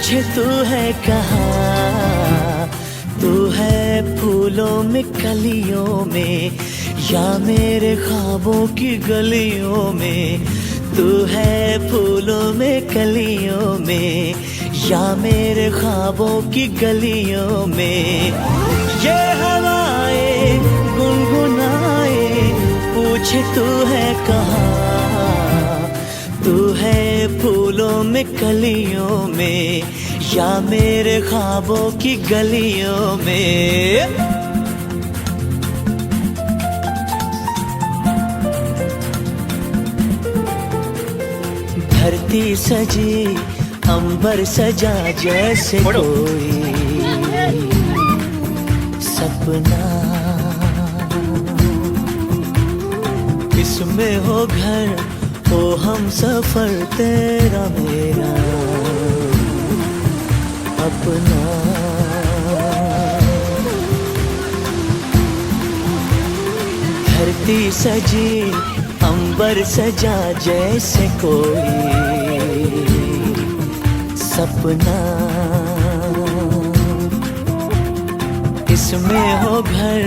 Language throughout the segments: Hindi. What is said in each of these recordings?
मुझे तू है कहाँ, तू है फूलों में कलियों में या मेरे ख्वाबों की गलियों में। तू है फूलों में कलियों में या मेरे ख्वाबों की गलियों में। ये हवाएं गुनगुनाए पूछे तू है कहाँ, तू है फूलों में कलियों में या मेरे ख्वाबों की गलियों में। धरती सजी अंबर सजा जैसे कोई सपना, इसमें हो घर हो हम सफर तेरा मेरा अपना। धरती सजी अंबर सजा जैसे कोई सपना, इसमें हो घर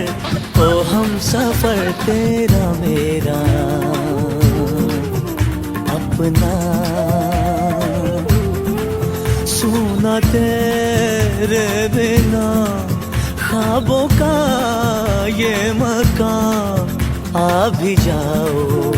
हो हम सफर तेरा मेरा अपना। सुना तेरे बिना ख्वाबों का ये मकान, आ भी जाओ